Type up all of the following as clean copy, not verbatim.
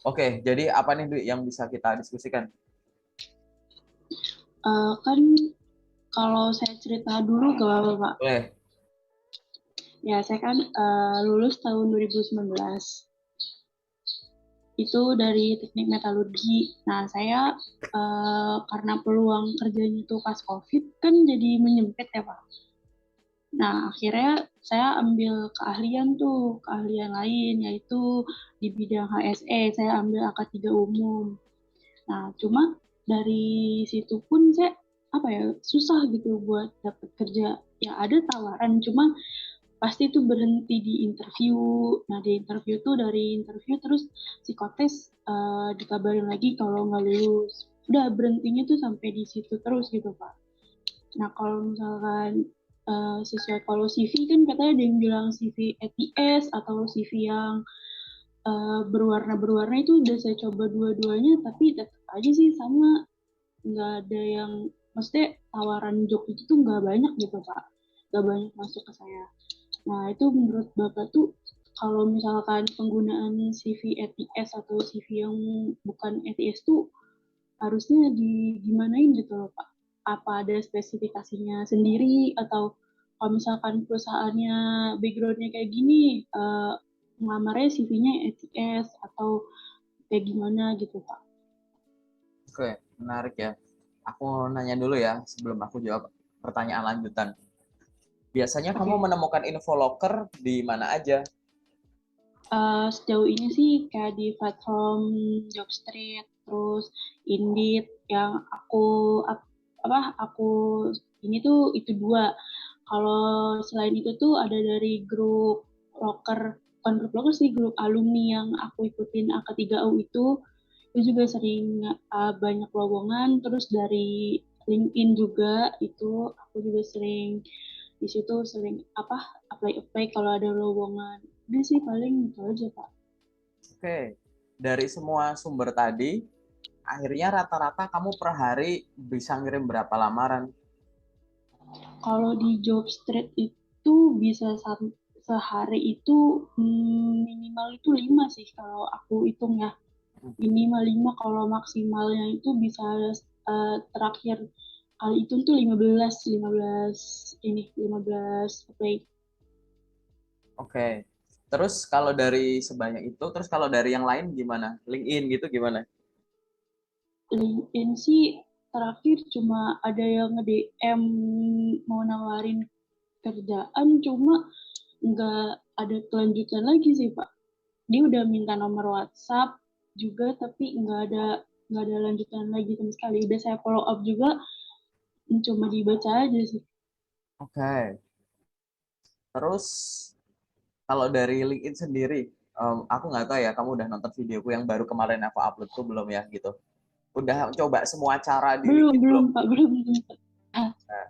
Oke, jadi apa nih Dwi yang bisa kita diskusikan? Kan kalau saya cerita dulu gak apa-apa, Pak. Boleh. Ya, saya kan lulus tahun 2019. Itu dari teknik metalurgi. Nah, saya karena peluang kerjanya itu pas COVID kan jadi menyempit ya, Pak. Nah, akhirnya saya ambil keahlian lain, yaitu di bidang HSE. Saya ambil AK3 umum. Nah, cuma dari situ pun saya apa ya susah gitu buat dapet kerja. Ya ada tawaran, cuma pasti itu berhenti di interview. Nah, di interview tuh dari interview terus psikotes dikabarin lagi kalau nggak lulus. Udah berhentinya tuh sampai di situ terus gitu, Pak. Nah, kalau misalkan sesuai kalau CV kan katanya ada yang bilang CV ATS atau CV yang berwarna-berwarna itu udah saya coba dua-duanya tapi tetap aja sih sama, nggak ada yang maksudnya tawaran job itu tuh nggak banyak gitu Pak, nggak banyak masuk ke saya. Nah itu menurut Bapak tuh kalau misalkan penggunaan CV ATS atau CV yang bukan ATS tuh harusnya gimanain gitu loh Pak, apa ada spesifikasinya sendiri atau kalau misalkan perusahaannya backgroundnya kayak gini ngelamarnya CV-nya ATS atau kayak gimana gitu Pak. Oke, menarik ya. Aku nanya dulu ya sebelum aku jawab pertanyaan lanjutan. Biasanya Oke, kamu menemukan info locker di mana aja? sejauh ini sih kayak di platform Jobstreet, terus Indeed yang aku ini tuh itu dua. Kalau selain itu tuh ada dari grup loker, bukan grup loker sih, grup alumni yang aku ikutin AK3U itu juga sering banyak lowongan. Terus dari LinkedIn juga itu aku juga sering di situ sering apply apply kalau ada lowongan. Udah sih paling itu aja Pak. Oke, dari semua sumber tadi, akhirnya rata-rata kamu per hari bisa ngirim berapa lamaran? Kalau di job street itu bisa sehari itu minimal itu 5 sih kalau aku hitung ya. Minimal 5, kalau maksimalnya itu bisa terakhir kali itu tuh 15 apply. Oke. Terus kalau dari sebanyak itu, terus kalau dari yang lain gimana? LinkedIn gitu gimana? LinkedIn sih terakhir cuma ada yang nge-DM mau nawarin kerjaan, cuma nggak ada kelanjutan lagi sih Pak. Dia udah minta nomor WhatsApp juga tapi nggak ada lanjutan lagi sama sekali. Udah saya follow up juga, cuma dibaca aja sih. Oke. Terus kalau dari LinkedIn sendiri, aku nggak tahu ya, kamu udah nonton videoku yang baru kemarin aku upload tuh belum ya gitu. Udah coba semua cara di Belum LinkedIn belum belum? Pak, belum belum Pak. Ah, Nah,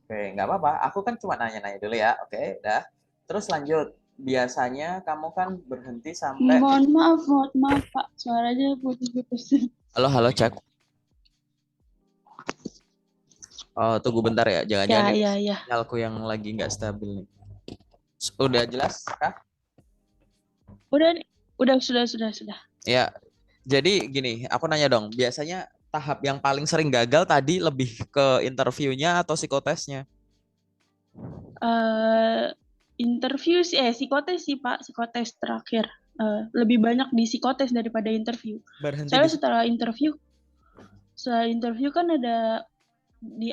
oke, nggak apa-apa. Aku kan cuma nanya-nanya dulu ya. Oke, dah. Terus lanjut. Biasanya kamu kan berhenti sampai... mohon maaf Pak, suaranya putus-putus. Halo, halo, cek. Oh, tunggu bentar ya. Jangan-jangan Ya ini ya ya. sinyalku yang lagi nggak stabil nih. Udah jelas, Kak? Udah nih, udah sudah. Ya, jadi gini, aku nanya dong. Biasanya tahap yang paling sering gagal tadi lebih ke interviewnya atau psikotesnya? eh Interview sih, psikotes sih Pak, psikotes terakhir. Lebih banyak di psikotes daripada interview. Berhenti di Soalnya setelah interview kan ada di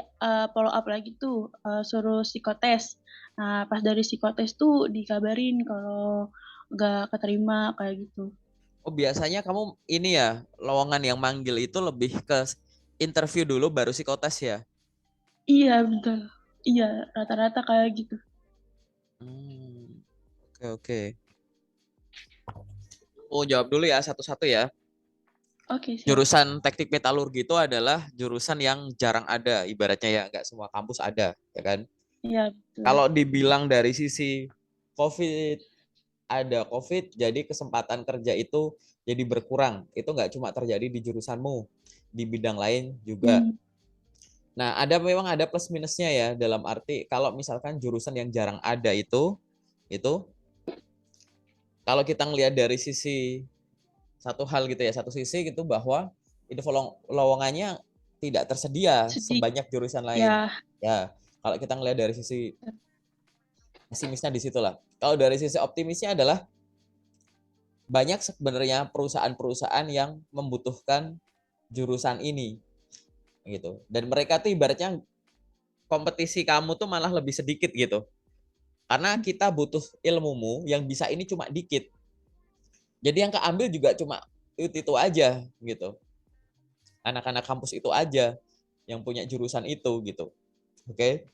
follow up lagi tuh, suruh psikotes. Nah, pas dari psikotes tuh dikabarin kalau nggak keterima kayak gitu. Oh, biasanya kamu ini ya, lowongan yang manggil itu lebih ke interview dulu baru psikotes ya? Iya, betul. Iya, rata-rata kayak gitu. Hmm, oke oke. Oh, jawab dulu ya satu-satu ya. Oke, siap. Jurusan teknik metalurgi itu adalah jurusan yang jarang ada, ibaratnya ya nggak semua kampus ada, ya kan? Iya, betul. Kalau dibilang dari sisi COVID, ada COVID, jadi kesempatan kerja itu jadi berkurang. Itu nggak cuma terjadi di jurusanmu, di bidang lain juga. Hmm, Nah, memang ada plus minusnya ya, dalam arti kalau misalkan jurusan yang jarang ada itu kalau kita ngelihat dari sisi satu hal gitu ya, satu sisi gitu bahwa info lowongannya tidak tersedia Sedih. sebanyak jurusan lain. Ya, Ya, kalau kita ngelihat dari sisi pesimisnya di situlah. Kalau dari sisi optimisnya adalah banyak sebenarnya perusahaan-perusahaan yang membutuhkan jurusan ini gitu. Dan mereka tuh ibaratnya kompetisi kamu tuh malah lebih sedikit gitu. Karena kita butuh ilmumu yang bisa ini cuma dikit. Jadi yang keambil juga cuma itu aja gitu. Anak-anak kampus itu aja yang punya jurusan itu gitu. Oke.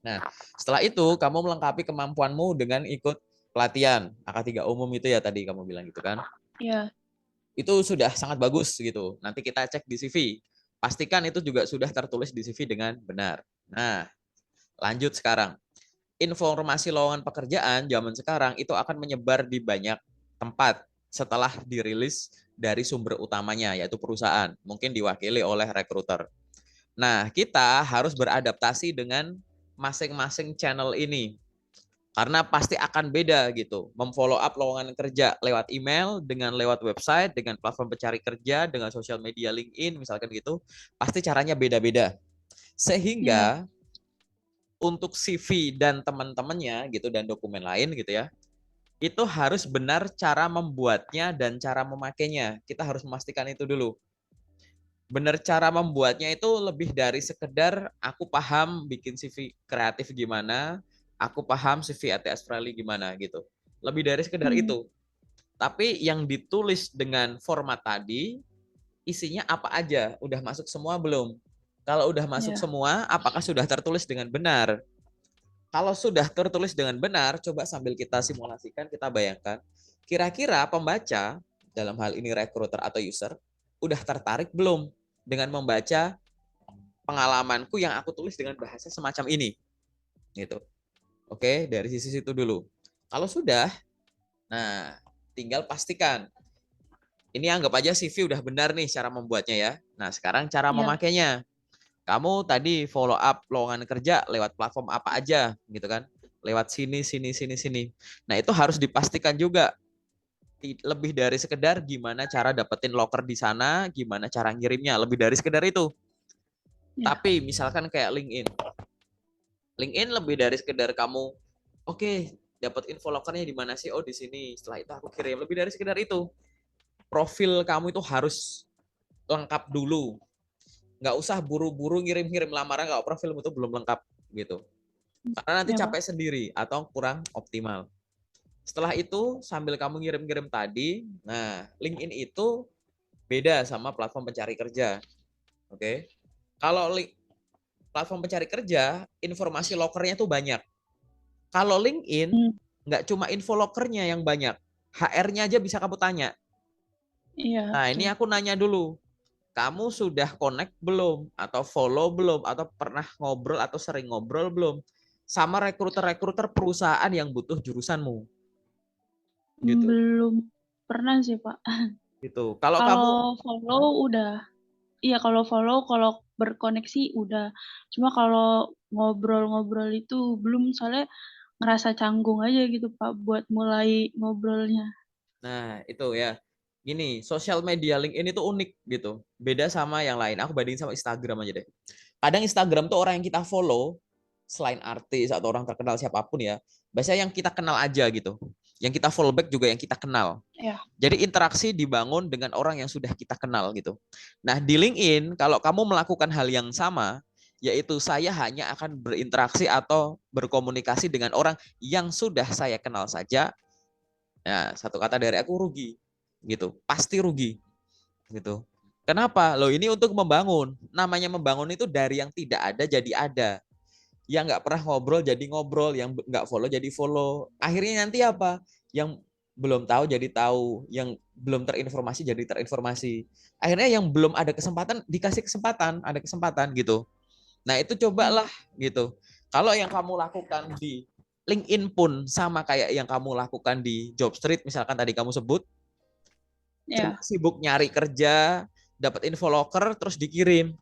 Nah, setelah itu kamu melengkapi kemampuanmu dengan ikut pelatihan AK3 umum itu ya tadi kamu bilang gitu kan. ya, Itu sudah sangat bagus gitu. Nanti kita cek di CV. Pastikan itu juga sudah tertulis di CV dengan benar. Nah, lanjut sekarang. Informasi lowongan pekerjaan zaman sekarang itu akan menyebar di banyak tempat setelah dirilis dari sumber utamanya, yaitu perusahaan. Mungkin diwakili oleh rekruter. Nah, kita harus beradaptasi dengan masing-masing channel ini. Karena pasti akan beda gitu. Memfollow up lowongan kerja lewat email, dengan lewat website, dengan platform pencari kerja, dengan sosial media LinkedIn, misalkan gitu. Pasti caranya beda-beda. ya, Sehingga untuk CV dan teman-temannya gitu dan dokumen lain gitu ya, itu harus benar cara membuatnya dan cara memakainya. Kita harus memastikan itu dulu. Benar cara membuatnya itu lebih dari sekedar aku paham bikin CV kreatif gimana, aku paham CV ATS Friendly gimana gitu. Lebih dari sekedar hmm, itu. Tapi yang ditulis dengan format tadi, isinya apa aja? Udah masuk semua belum? Kalau udah masuk ya, semua, apakah sudah tertulis dengan benar? Kalau sudah tertulis dengan benar, coba sambil kita simulasikan, kita bayangkan, kira-kira pembaca, dalam hal ini recruiter atau user, udah tertarik belum dengan membaca pengalamanku yang aku tulis dengan bahasa semacam ini? Gitu. Oke, dari sisi situ dulu. Kalau sudah, nah tinggal pastikan. Ini anggap aja CV udah benar nih cara membuatnya ya. Nah, sekarang cara ya, memakainya. Kamu tadi follow up lowongan kerja lewat platform apa aja gitu kan, lewat sini sini sini sini. Nah itu harus dipastikan juga, lebih dari sekedar gimana cara dapetin loker di sana, gimana cara ngirimnya, lebih dari sekedar itu. ya, Tapi misalkan kayak LinkedIn, LinkedIn lebih dari sekedar kamu oke, dapat info lokernya di mana sih, oh di sini, setelah itu aku kirim, lebih dari sekedar itu. Profil kamu itu harus lengkap dulu, nggak usah buru-buru ngirim-ngirim lamaran kalau profilmu itu belum lengkap gitu. Karena nanti ya, Pak. capek sendiri atau kurang optimal. Setelah itu sambil kamu ngirim-ngirim tadi, nah LinkedIn itu beda sama platform pencari kerja. Oke. Kalau platform pencari kerja, informasi lokernya tuh banyak. Kalau LinkedIn Hmm, nggak cuma info lokernya yang banyak, HR-nya aja bisa kamu tanya. iya, Nah, ini betul. aku nanya dulu. Kamu sudah connect belum? Atau follow belum? Atau pernah ngobrol atau sering ngobrol belum? Sama rekruter-rekruter perusahaan yang butuh jurusanmu. Gitu. Belum pernah sih, Pak. Gitu. Kalau kamu Kalau follow udah, iya kalau follow, kalau berkoneksi udah. Cuma kalau ngobrol-ngobrol itu belum, soalnya ngerasa canggung aja gitu, Pak, buat mulai ngobrolnya. Nah, itu ya. Gini, sosial media LinkedIn itu unik gitu. Beda sama yang lain. Aku bandingin sama Instagram aja deh. Kadang Instagram tuh orang yang kita follow, selain artis atau orang terkenal siapapun ya, biasanya yang kita kenal aja gitu. Yang kita follow back juga yang kita kenal. Ya, Jadi interaksi dibangun dengan orang yang sudah kita kenal gitu. Nah, di LinkedIn, kalau kamu melakukan hal yang sama, yaitu saya hanya akan berinteraksi atau berkomunikasi dengan orang yang sudah saya kenal saja. Nah, satu kata dari aku rugi, gitu. Pasti rugi, gitu. Kenapa? Loh ini untuk membangun. Namanya membangun itu dari yang tidak ada jadi ada. Yang nggak pernah ngobrol jadi ngobrol, yang nggak follow jadi follow. Akhirnya nanti apa? Yang belum tahu jadi tahu, yang belum terinformasi jadi terinformasi. Akhirnya yang belum ada kesempatan dikasih kesempatan, ada kesempatan gitu. Nah itu ya, cobalah gitu. Kalau yang kamu lakukan di LinkedIn pun sama kayak yang kamu lakukan di Jobstreet, misalkan tadi kamu sebut, cuma ya, sibuk nyari kerja, dapat info loker, terus dikirim.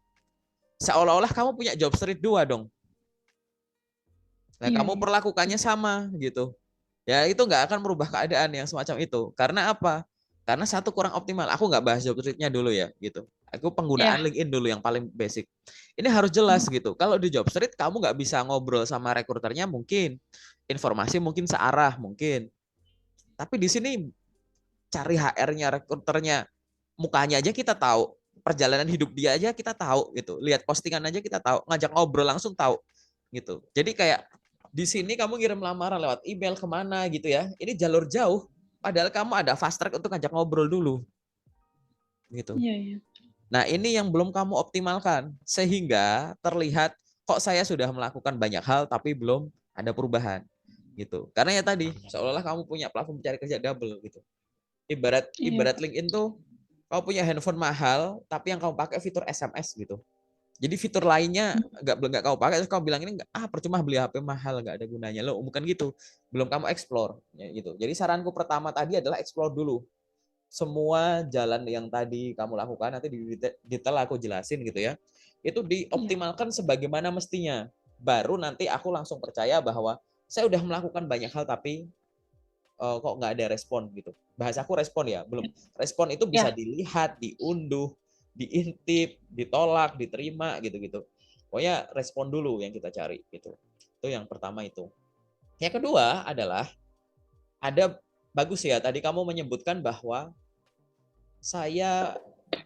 Seolah-olah kamu punya Jobstreet 2 dong. Nah, iya, kamu iya. perlakukannya sama gitu. Ya, itu nggak akan merubah keadaan yang semacam itu. Karena apa? Karena satu kurang optimal. Aku nggak bahas job street-nya dulu ya gitu. Aku penggunaan Ya. LinkedIn dulu yang paling basic. Ini harus jelas gitu. Kalau di job street kamu nggak bisa ngobrol sama rekruternya mungkin, informasi mungkin searah mungkin. Tapi di sini cari HR-nya, rekruternya, mukanya aja kita tahu, perjalanan hidup dia aja kita tahu gitu. Lihat postingan aja kita tahu, ngajak ngobrol langsung tahu gitu. Jadi kayak di sini kamu ngirim lamaran lewat email kemana gitu ya. Ini jalur jauh. Padahal kamu ada fast track untuk ngajak ngobrol dulu. Gitu. Iya, iya. Nah, ini yang belum kamu optimalkan sehingga terlihat kok saya sudah melakukan banyak hal tapi belum ada perubahan gitu. Karena ya tadi seolah-olah kamu punya platform mencari kerja double gitu. Ibarat Iya. LinkedIn tuh kamu punya handphone mahal tapi yang kamu pakai fitur SMS gitu. Jadi fitur lainnya nggak kamu pakai terus kamu bilang ini percuma beli HP mahal nggak ada gunanya loh, bukan gitu. Belum kamu explore ya, gitu. Jadi saranku pertama tadi adalah explore dulu semua jalan yang tadi kamu lakukan, nanti di detail aku jelasin gitu ya. Itu Iya. dioptimalkan sebagaimana mestinya. Baru nanti aku langsung percaya bahwa saya udah melakukan banyak hal tapi kok nggak ada respon gitu. Bahasaku respon ya, belum. Respon itu bisa Ya. dilihat, diunduh, diintip, ditolak, diterima gitu-gitu. Pokoknya respon dulu yang kita cari gitu. Itu yang pertama itu. Yang kedua adalah ada bagus ya tadi kamu menyebutkan bahwa saya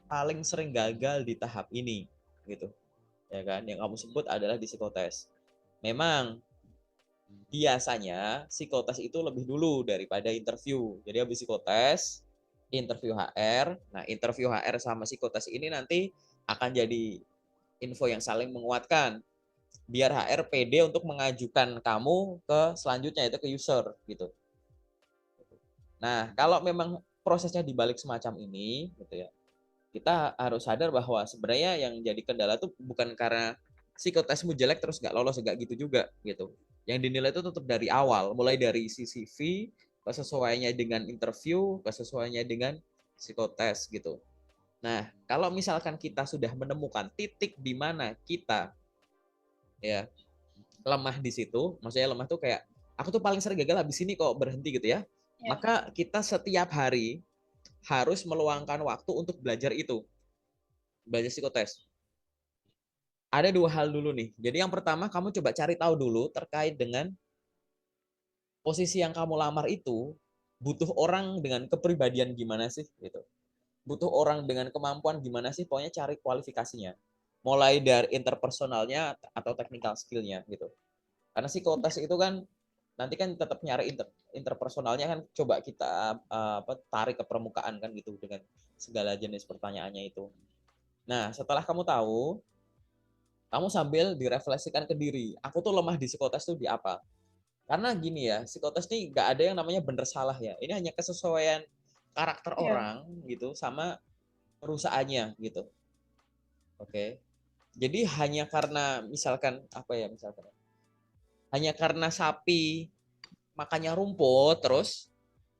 paling sering gagal di tahap ini gitu. Ya kan? Yang kamu sebut adalah di psikotes. Memang biasanya psikotes itu lebih dulu daripada interview. Jadi habis psikotes, interview HR. Nah, interview HR sama psikotes ini nanti akan jadi info yang saling menguatkan. Biar HR pede untuk mengajukan kamu ke selanjutnya itu ke user gitu. Nah, kalau memang prosesnya dibalik semacam ini gitu ya. Kita harus sadar bahwa sebenarnya yang jadi kendala tuh bukan karena psikotesmu jelek terus nggak lolos, nggak gitu juga gitu. Yang dinilai itu tetap dari awal, mulai dari CCV, kesesuaiannya dengan interview, kesesuaiannya dengan psikotes gitu. Nah, kalau misalkan kita sudah menemukan titik di mana kita ya lemah di situ, maksudnya lemah tuh kayak aku tuh paling sering gagal habis ini kok berhenti gitu ya. Ya. Maka kita setiap hari harus meluangkan waktu untuk belajar itu, belajar psikotes. Ada dua hal dulu nih. Jadi yang pertama kamu coba cari tahu dulu terkait dengan posisi yang kamu lamar itu butuh orang dengan kepribadian gimana sih gitu. Butuh orang dengan kemampuan gimana sih, pokoknya cari kualifikasinya. Mulai dari interpersonalnya atau technical skill-nya gitu. Karena psikotes itu kan nanti kan tetap nyari interpersonalnya kan coba kita tarik ke permukaan kan gitu dengan segala jenis pertanyaannya itu. Nah, setelah kamu tahu, kamu sambil direfleksikan ke diri. Aku tuh lemah di psikotes tuh di apa? Karena gini ya, psikotes ini nggak ada yang namanya bener salah ya. Ini hanya kesesuaian karakter Ya. orang gitu sama perusahaannya gitu. Oke. Jadi hanya karena misalkan apa ya misalkan hanya karena sapi makannya rumput terus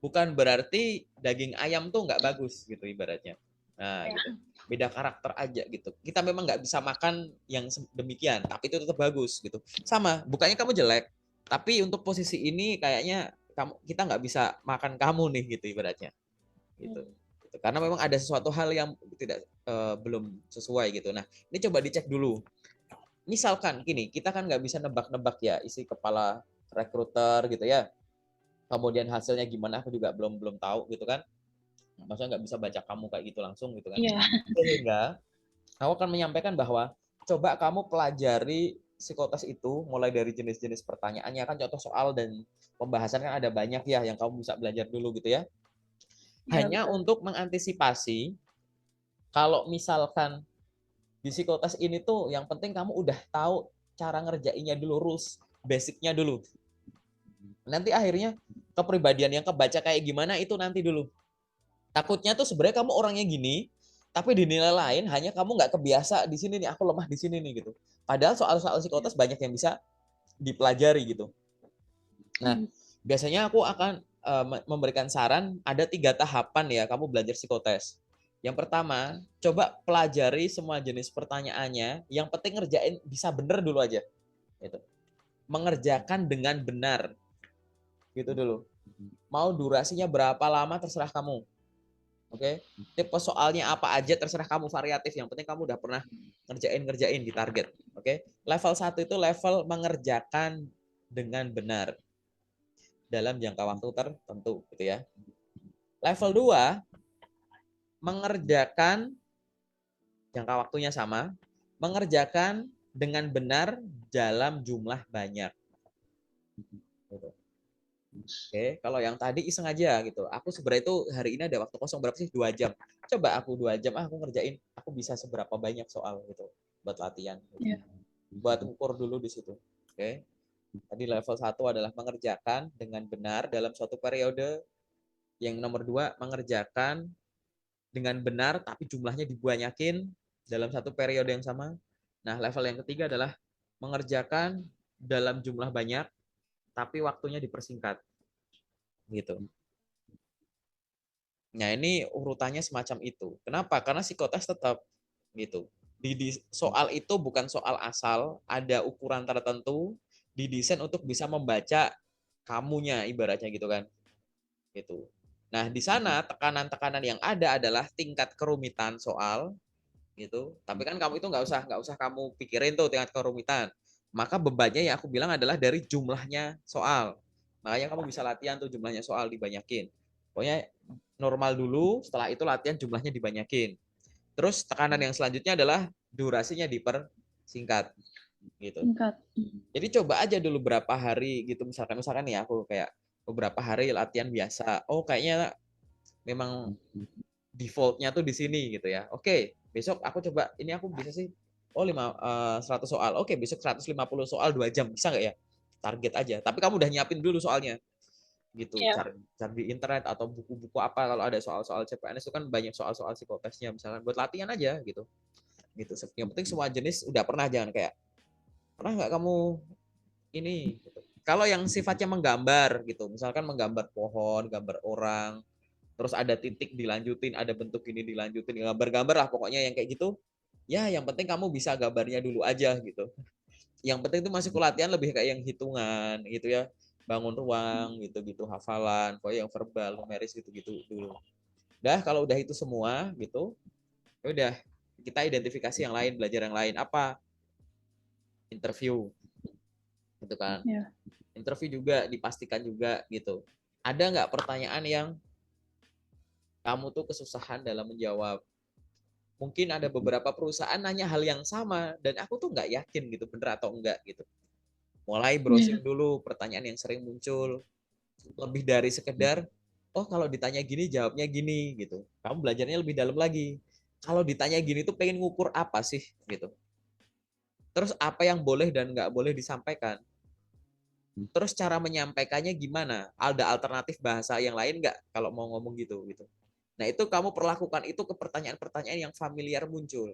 bukan berarti daging ayam tuh nggak bagus gitu ibaratnya. Nah Ya. gitu. Beda karakter aja gitu. Kita memang nggak bisa makan yang demikian, tapi itu tetap bagus gitu. Sama, bukannya kamu jelek, tapi untuk posisi ini kayaknya kita nggak bisa makan kamu nih gitu ibaratnya. Gitu. Karena memang ada sesuatu hal yang tidak belum sesuai gitu. Nah, ini coba dicek dulu. Misalkan gini, kita kan nggak bisa nebak-nebak ya isi kepala rekruter gitu ya. Kemudian hasilnya gimana aku juga belum belum tahu gitu kan. Maksudnya nggak bisa baca kamu kayak gitu langsung gitu kan. Iya. Sehingga aku akan menyampaikan bahwa coba kamu pelajari psikotes itu mulai dari jenis-jenis pertanyaannya kan contoh soal dan pembahasan kan ada banyak ya yang kamu bisa belajar dulu gitu ya. Iya, Hanya betul. untuk mengantisipasi kalau misalkan di psikotes ini tuh yang penting kamu udah tahu cara ngerjainnya dulu, rules basicnya dulu. Nanti akhirnya kepribadian yang kebaca kayak gimana itu nanti dulu. Takutnya tuh sebenarnya kamu orangnya gini, tapi dinilai lain hanya kamu nggak kebiasa di sini nih, aku lemah di sini nih gitu. Padahal soal-soal psikotes banyak yang bisa dipelajari gitu. Nah, biasanya aku akan memberikan saran ada 3 tahapan ya kamu belajar psikotes. Yang pertama, coba pelajari semua jenis pertanyaannya. Yang penting ngerjain bisa bener dulu aja. Gitu. Mengerjakan dengan benar. Gitu dulu. Mau durasinya berapa lama terserah kamu. Oke, tipe soalnya apa aja terserah kamu, variatif. Yang penting kamu udah pernah ngerjain di target. Oke, level 1 itu level mengerjakan dengan benar dalam jangka waktu tertentu, gitu ya. Level 2 mengerjakan jangka waktunya sama, mengerjakan dengan benar dalam jumlah banyak. Gitu. Oke, kalau yang tadi iseng aja gitu. Aku sebenarnya itu hari ini ada waktu kosong berapa sih? 2 jam. Coba aku 2 jam, aku ngerjain, aku bisa seberapa banyak soal gitu buat latihan. Gitu. Ya. Buat ukur dulu di situ. Oke. Tadi level 1 adalah mengerjakan dengan benar dalam suatu periode. Yang nomor 2 mengerjakan dengan benar tapi jumlahnya dibanyakin dalam satu periode yang sama. Nah, level yang ketiga adalah mengerjakan dalam jumlah banyak tapi waktunya dipersingkat. Gitu. Nah, ini urutannya semacam itu. Kenapa? Karena psikotes tetap gitu. Di soal itu bukan soal asal, ada ukuran tertentu, didesain untuk bisa membaca kamunya ibaratnya gitu kan. Gitu. Nah, di sana tekanan-tekanan yang ada adalah tingkat kerumitan soal gitu. Tapi kan kamu itu nggak usah kamu pikirin tuh tingkat kerumitan. Maka bebannya yang aku bilang adalah dari jumlahnya soal. Makanya kamu bisa latihan tuh jumlahnya soal dibanyakin. Pokoknya normal dulu, setelah itu latihan jumlahnya dibanyakin. Terus tekanan yang selanjutnya adalah durasinya dipersingkat gitu. Singkat. Jadi coba aja dulu berapa hari gitu misalkan nih aku kayak beberapa hari latihan biasa. Oh, kayaknya memang defaultnya tuh di sini gitu ya. Oke, besok aku coba ini aku bisa sih 100 soal. Oke, besok 150 soal 2 jam. Bisa nggak ya? Target aja. Tapi kamu udah nyiapin dulu soalnya gitu. Ya. Cari di internet atau buku-buku apa kalau ada soal-soal CPNS itu kan banyak soal-soal psikotesnya misalkan buat latihan aja gitu. Gitu. Yang penting semua jenis udah pernah, jangan kayak pernah nggak kamu ini gitu. Kalau yang sifatnya menggambar gitu, misalkan menggambar pohon, gambar orang, terus ada titik dilanjutin, ada bentuk ini dilanjutin, gambar-gambar lah pokoknya yang kayak gitu. Ya, yang penting kamu bisa gambarnya dulu aja gitu. Yang penting itu masih latihan lebih kayak yang hitungan gitu ya. Bangun ruang gitu-gitu, hafalan, pokoknya yang verbal, numeris gitu-gitu dulu. Udah, kalau udah itu semua gitu, ya udah kita identifikasi yang lain, belajar yang lain apa? Interview gitu kan. Ya. Interview juga dipastikan juga gitu. Ada nggak pertanyaan yang kamu tuh kesusahan dalam menjawab? Mungkin ada beberapa perusahaan nanya hal yang sama dan aku tuh nggak yakin gitu bener atau enggak gitu. Mulai browsing Ya. dulu pertanyaan yang sering muncul, lebih dari sekedar oh kalau ditanya gini jawabnya gini gitu. Kamu belajarnya lebih dalam lagi. Kalau ditanya gini tuh pengen ngukur apa sih gitu. Terus apa yang boleh dan nggak boleh disampaikan. Terus cara menyampaikannya gimana? Ada alternatif bahasa yang lain nggak kalau mau ngomong gitu gitu. Nah, itu kamu perlakukan itu ke pertanyaan-pertanyaan yang familiar muncul.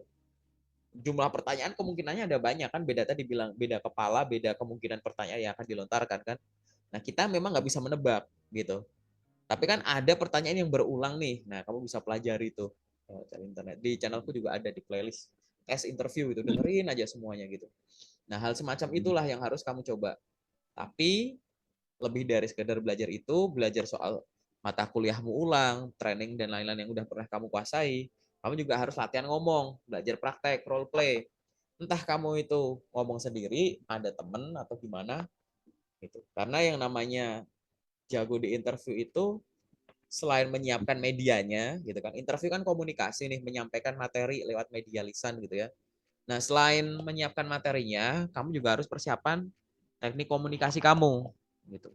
Jumlah pertanyaan kemungkinannya ada banyak kan, beda tadi bilang beda kepala, beda kemungkinan pertanyaan yang akan dilontarkan kan. Nah, kita memang nggak bisa menebak gitu. Tapi kan ada pertanyaan yang berulang nih. Nah, kamu bisa pelajari tuh cari internet. Di channelku juga ada di playlist tes interview itu, dengerin aja semuanya gitu. Nah, hal semacam itulah yang harus kamu coba. Tapi lebih dari sekedar belajar itu, belajar soal mata kuliahmu ulang, training dan lain-lain yang udah pernah kamu kuasai, kamu juga harus latihan ngomong, belajar praktek, role play. Entah kamu itu ngomong sendiri, ada temen atau gimana gitu. Karena yang namanya jago di interview itu selain menyiapkan medianya gitu kan. Interview kan komunikasi nih, menyampaikan materi lewat media lisan gitu ya. Nah, selain menyiapkan materinya, kamu juga harus persiapan teknik komunikasi kamu gitu.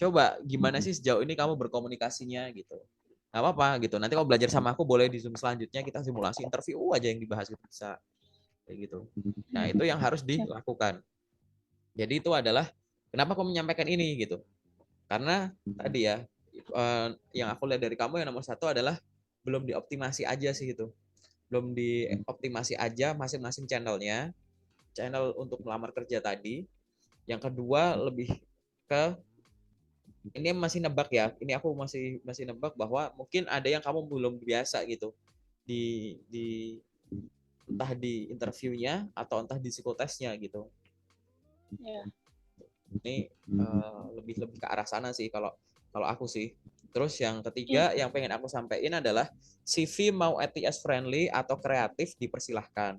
Coba gimana sih sejauh ini kamu berkomunikasinya gitu. Gak apa-apa gitu. Nanti kamu belajar sama aku boleh di Zoom selanjutnya kita simulasi interview aja yang dibahas gitu bisa kayak gitu. Nah, itu yang harus dilakukan. Jadi itu adalah kenapa aku menyampaikan ini gitu. Karena tadi ya yang aku lihat dari kamu yang nomor satu adalah belum dioptimasi aja sih itu. Belum dioptimasi aja masing-masing channelnya. Channel untuk melamar kerja tadi. Yang kedua lebih ke ini masih nebak ya. Ini aku masih nebak bahwa mungkin ada yang kamu belum biasa gitu di entah di interviewnya atau entah di psikotesnya gitu. Ya. Ini lebih ke arah sana sih kalau aku sih. Terus yang Iya. ketiga yang pengen aku sampaikan adalah CV mau ATS friendly atau kreatif dipersilahkan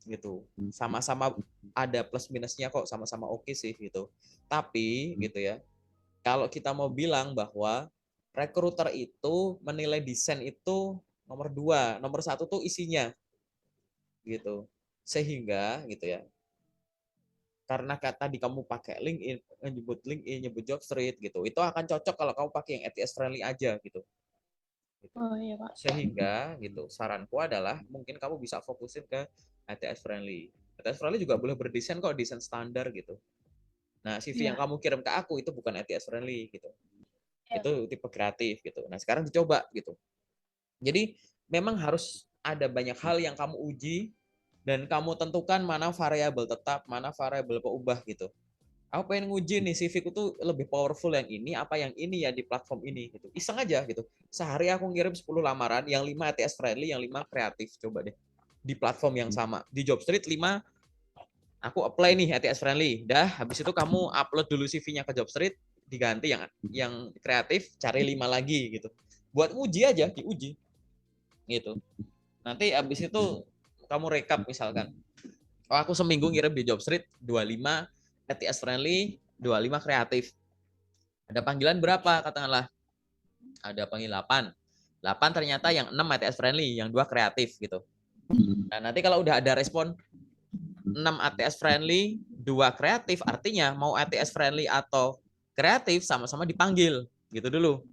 gitu. Sama-sama ada plus minusnya kok, sama-sama oke sih gitu. Tapi gitu ya, kalau kita mau bilang bahwa recruiter itu menilai desain itu nomor dua, nomor satu tuh isinya gitu. Sehingga gitu ya, karena tadi kamu pakai LinkedIn, nyebut Jobstreet gitu, itu akan cocok kalau kamu pakai yang ATS friendly aja gitu. Oh iya Pak. Sehingga gitu, saranku adalah mungkin kamu bisa fokusin ke ATS friendly. ATS friendly juga boleh berdesain kok, desain standar gitu. Nah, CV yang Iya. kamu kirim ke aku itu bukan ATS friendly gitu. Iya. Itu tipe kreatif gitu. Nah, sekarang dicoba gitu. Jadi, memang harus ada banyak hal yang kamu uji dan kamu tentukan mana variabel tetap, mana variabel peubah gitu. Aku pengen nguji nih CV ku tuh lebih powerful yang ini apa yang ini ya di platform ini gitu. Iseng aja gitu. Sehari aku ngirim 10 lamaran, yang 5 ATS friendly, yang 5 kreatif. Coba deh. Di platform yang sama. Di Jobstreet 5 aku apply nih ATS friendly. Dah, habis itu kamu upload dulu CV-nya ke Jobstreet, diganti yang kreatif, cari 5 lagi gitu. Buat uji aja, diuji gitu. Nanti habis itu kamu rekap misalkan. Oh, aku seminggu ngirim di Jobstreet 25 ATS friendly, 25 kreatif. Ada panggilan berapa katakanlah? Ada panggil 8. 8 ternyata yang 6 ATS friendly, yang 2 kreatif gitu. Nah, nanti kalau udah ada respon 6 ATS friendly, 2 kreatif, artinya mau ATS friendly atau kreatif sama-sama dipanggil gitu dulu.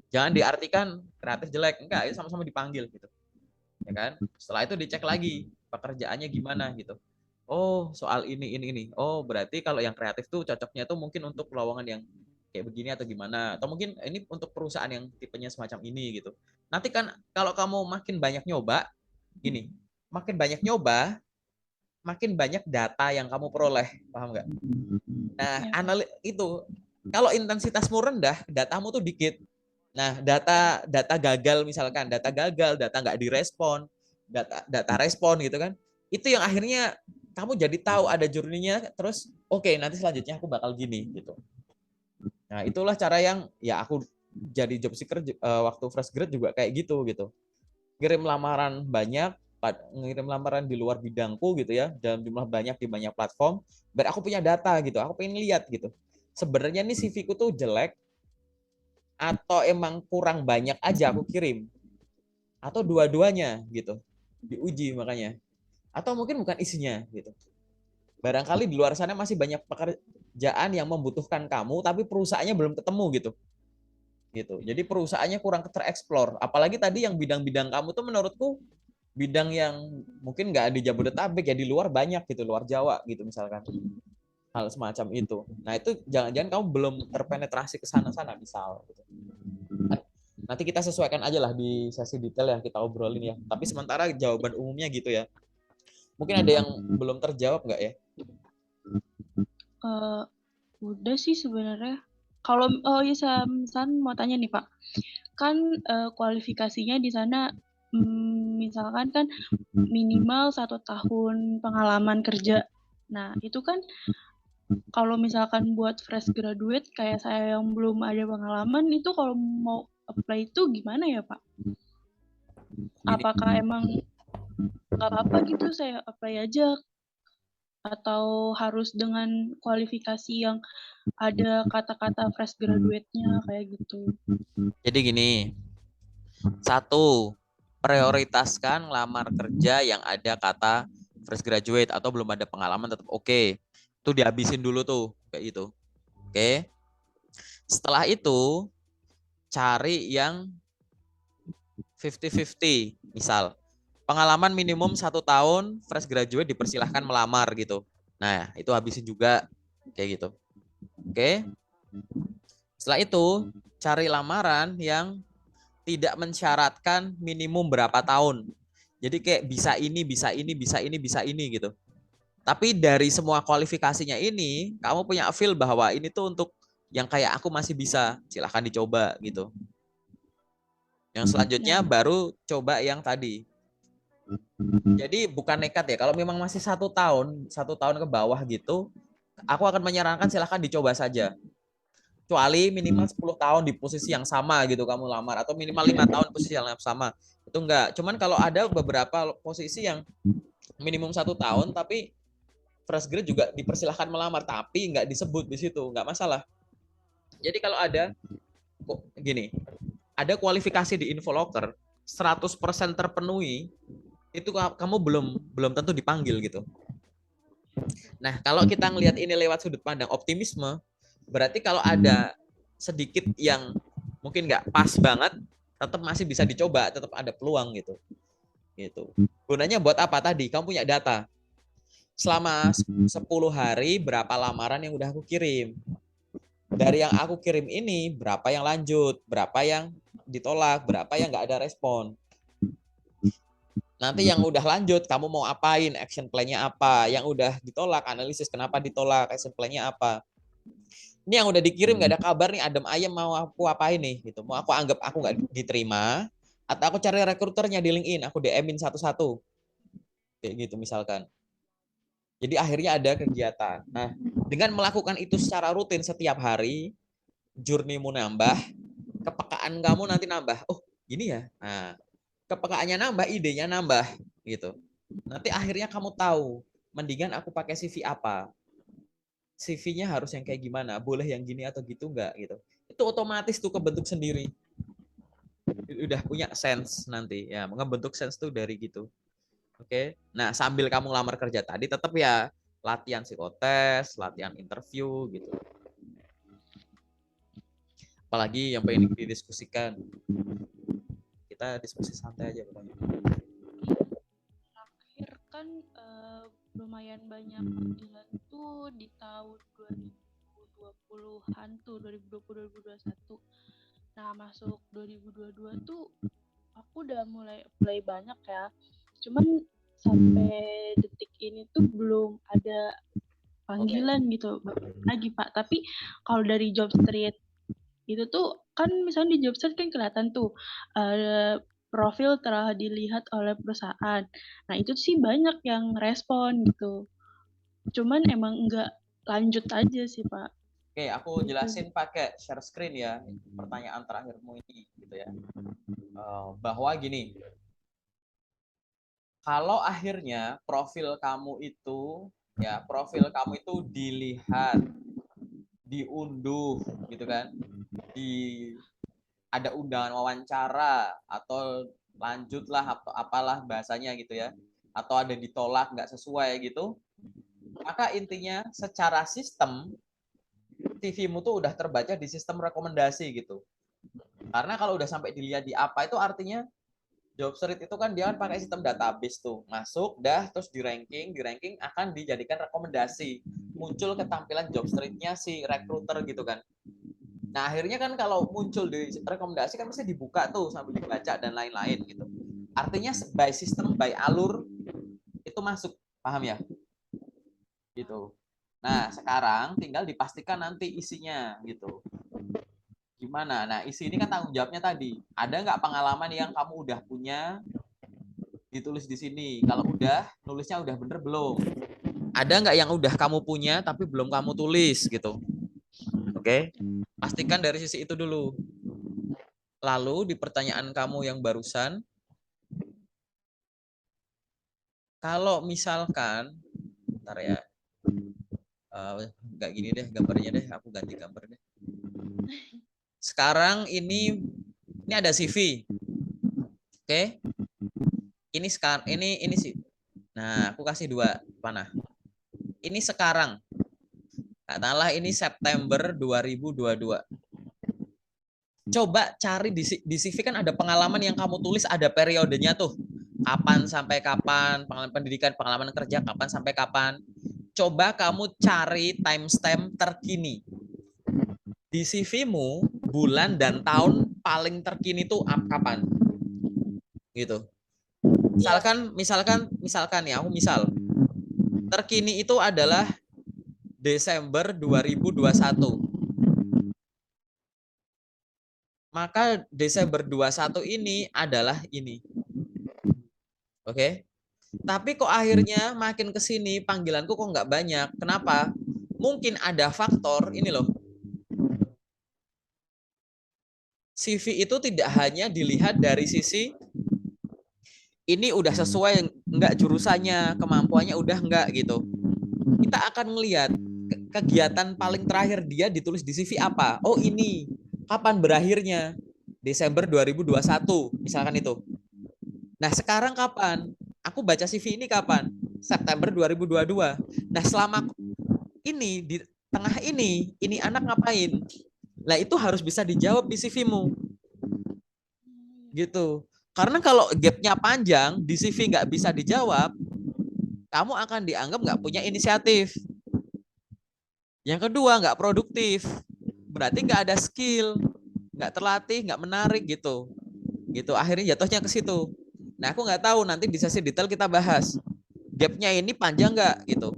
Jangan diartikan kreatif jelek, enggak, itu sama-sama dipanggil gitu. Ya kan? Setelah itu dicek lagi pekerjaannya gimana gitu. Oh, soal ini. Oh, berarti kalau yang kreatif tuh cocoknya tuh mungkin untuk lowongan yang kayak begini atau gimana. Atau mungkin ini untuk perusahaan yang tipenya semacam ini gitu. Nanti kan kalau kamu makin banyak nyoba, gini, makin banyak nyoba, makin banyak data yang kamu peroleh, paham nggak? Nah, Iya Pak. itu kalau intensitasmu rendah, datamu tuh dikit. Nah, data gagal misalkan, data nggak direspon, data respon gitu kan. Itu yang akhirnya kamu jadi tahu ada journey-nya, terus oke, nanti selanjutnya aku bakal gini gitu. Nah, itulah cara yang ya aku jadi job seeker waktu fresh grad juga kayak gitu. Ngirim lamaran banyak, ngirim lamaran di luar bidangku gitu ya, dalam jumlah banyak di banyak platform, biar aku punya data gitu, aku pengen lihat gitu. Sebenarnya nih CV ku tuh jelek atau emang kurang banyak aja aku kirim, atau dua-duanya gitu, diuji makanya. Atau mungkin bukan isinya gitu. Barangkali di luar sana masih banyak pekerjaan yang membutuhkan kamu, tapi perusahaannya belum ketemu gitu. Gitu. Jadi perusahaannya kurang tereksplor. Apalagi tadi yang bidang-bidang kamu tuh menurutku bidang yang mungkin nggak di Jabodetabek ya, di luar banyak gitu, luar Jawa gitu misalkan. Hal semacam itu. Nah, itu jangan-jangan kamu belum terpenetrasi ke sana-sana misal gitu. Nanti kita sesuaikan aja lah di sesi detail yang kita obrolin ya. Tapi sementara jawaban umumnya gitu ya. Mungkin ada yang belum terjawab nggak ya? Eh, udah sih sebenarnya. Kalau oh ya Sam mau tanya nih Pak. Kan kualifikasinya di sana misalkan kan minimal 1 tahun pengalaman kerja. Nah, itu kan kalau misalkan buat fresh graduate kayak saya yang belum ada pengalaman itu kalau mau apply itu gimana ya Pak? Gini, Apakah emang nggak apa-apa gitu saya apply aja atau harus dengan kualifikasi yang ada kata-kata fresh graduate-nya kayak gitu? jadi gini, satu, prioritaskan lamar kerja yang ada kata fresh graduate atau belum ada pengalaman tetap oke. Itu dihabisin dulu tuh kayak gitu. Oke. Setelah itu cari yang 50-50. Misal, pengalaman minimum 1 tahun, fresh graduate dipersilahkan melamar gitu. Nah, itu habisin juga kayak gitu. Oke. Setelah itu, cari lamaran yang tidak mensyaratkan minimum berapa tahun. Jadi kayak bisa ini gitu. Tapi dari semua kualifikasinya ini, kamu punya feel bahwa ini tuh untuk yang kayak aku masih bisa, silahkan dicoba gitu. Yang selanjutnya Ya, baru coba yang tadi. Jadi bukan nekat ya. Kalau memang masih 1 tahun ke bawah gitu, aku akan menyarankan silahkan dicoba saja. Kecuali minimal 10 tahun di posisi yang sama gitu kamu lamar, atau minimal 5 tahun posisi yang sama. Itu enggak. Cuman kalau ada beberapa posisi yang minimum 1 tahun tapi fresh grade juga dipersilahkan melamar, tapi nggak disebut di situ, nggak masalah. Jadi kalau ada gini, ada kualifikasi di Infolocker 100% terpenuhi, itu kamu belum tentu dipanggil gitu. Nah, kalau kita ngelihat ini lewat sudut pandang optimisme, berarti kalau ada sedikit yang mungkin nggak pas banget, tetap masih bisa dicoba, tetap ada peluang gitu. Gitu. Gunanya buat apa tadi? Kamu punya data. Selama 10 hari berapa lamaran yang udah aku kirim. Dari yang aku kirim ini, berapa yang lanjut, berapa yang ditolak, berapa yang nggak ada respon. Nanti yang udah lanjut, kamu mau apain, action plan-nya apa. Yang udah ditolak, analisis kenapa ditolak, action plan-nya apa. Ini yang udah dikirim nggak ada kabar nih, adem ayam mau aku apain nih. Gitu. Mau aku anggap aku nggak diterima, atau aku cari rekruternya di LinkedIn, aku DM-in satu-satu. Kayak gitu misalkan. Jadi akhirnya ada kegiatan. Nah, dengan melakukan itu secara rutin setiap hari, journey-mu nambah, kepekaan kamu nanti nambah. Oh, gini ya. Nah, kepekaannya nambah, idenya nambah gitu. Nanti akhirnya kamu tahu, mendingan aku pakai CV apa. CV-nya harus yang kayak gimana? Boleh yang gini atau gitu enggak gitu. Itu otomatis tuh kebentuk sendiri. Udah punya sense nanti ya, ngebentuk sense tuh dari gitu. Oke. Nah, sambil kamu lamar kerja tadi tetap ya latihan psikotes, latihan interview gitu. Apalagi yang pengen didiskusikan. Kita diskusi santai aja pokoknya. Terakhir kan lumayan banyak panggilan tuh di tahun 2020-an tuh, 2020-2021. Nah, masuk 2022 tuh aku udah mulai banyak ya. Cuman sampai detik ini tuh belum ada panggilan gitu lagi, Pak. Tapi kalau dari job street itu tuh kan misalnya di job street kan kelihatan tuh profil telah dilihat oleh perusahaan. Nah, itu sih banyak yang respon gitu. Cuman emang enggak lanjut aja sih, Pak. Oke, aku jelasin pakai share screen ya, pertanyaan terakhirmu ini gitu ya. Bahwa gini, kalau akhirnya profil kamu itu dilihat, diunduh gitu kan, ada undangan wawancara atau lanjutlah atau apalah bahasanya gitu ya, atau ada ditolak nggak sesuai gitu, maka intinya secara sistem CV-mu tuh udah terbaca di sistem rekomendasi gitu. Karena kalau udah sampai dilihat di apa itu artinya job street itu kan dia kan pakai sistem database tuh. Masuk dah terus di ranking akan dijadikan rekomendasi. Muncul ketampilan job street-nya si recruiter gitu kan. Nah, akhirnya kan kalau muncul di rekomendasi kan mesti dibuka tuh sambil dibaca dan lain-lain gitu. Artinya by sistem, by alur itu masuk. Paham ya? Gitu. Nah, sekarang tinggal dipastikan nanti isinya gitu. Gimana? Nah, isi ini kan tanggung jawabnya tadi. Ada nggak pengalaman yang kamu udah punya ditulis di sini? Kalau udah, nulisnya udah bener belum? Ada nggak yang udah kamu punya tapi belum kamu tulis gitu? Oke? Pastikan dari sisi itu dulu. Lalu di pertanyaan kamu yang barusan, kalau misalkan, bentar ya, nggak gini deh gambarnya deh, aku ganti gambar deh. Sekarang ini ada CV. Oke? Ini sekarang ini sih. Nah, aku kasih dua panah. Ini sekarang. Katakanlah ini September 2022. Coba cari di CV kan ada pengalaman yang kamu tulis, ada periodenya tuh. Kapan sampai kapan, pengalaman pendidikan, pengalaman kerja, kapan sampai kapan. Coba kamu cari timestamp terkini. Di CV-mu, bulan dan tahun paling terkini tuh kapan? Gitu. Misalkan ya, aku misal. Terkini itu adalah Desember 2021. Maka Desember 21 ini adalah ini. Oke. Tapi kok akhirnya makin ke sini panggilanku kok nggak banyak. Kenapa? Mungkin ada faktor ini loh. CV itu tidak hanya dilihat dari sisi ini udah sesuai enggak jurusannya, kemampuannya udah enggak gitu. Kita akan melihat kegiatan paling terakhir dia ditulis di CV apa. Oh ini, kapan berakhirnya? Desember 2021, misalkan itu. Nah sekarang kapan? Aku baca CV ini kapan? September 2022. Nah selama ini, di tengah ini anak ngapain? Nah itu harus bisa dijawab di CV-mu. Gitu. Karena kalau gap-nya panjang, di CV nggak bisa dijawab, kamu akan dianggap nggak punya inisiatif. Yang kedua, nggak produktif. Berarti nggak ada skill, nggak terlatih, nggak menarik gitu. Gitu. Akhirnya jatuhnya ke situ. Nah, aku nggak tahu, nanti di sesi detail kita bahas. Gap-nya ini panjang nggak gitu.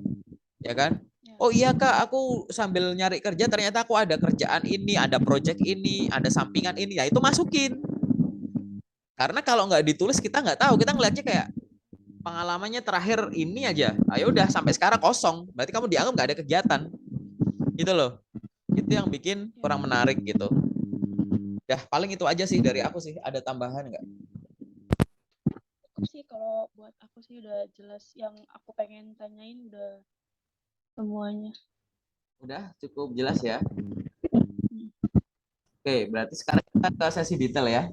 Ya kan? Oh iya Kak, aku sambil nyari kerja ternyata aku ada kerjaan ini, ada project ini, ada sampingan ini. Ya itu masukin. Karena kalau nggak ditulis kita nggak tahu, kita ngeliatnya kayak pengalamannya terakhir ini aja. Ayo udah sampai sekarang kosong. Berarti kamu dianggap nggak ada kegiatan. Gitu loh. Itu yang bikin kurang menarik gitu. Ya paling itu aja sih dari aku sih. Ada tambahan nggak? Cukup sih kalau buat aku sih udah jelas, yang aku pengen tanyain udah semuanya. Udah cukup jelas ya. Oke, berarti sekarang kita ke sesi detail ya.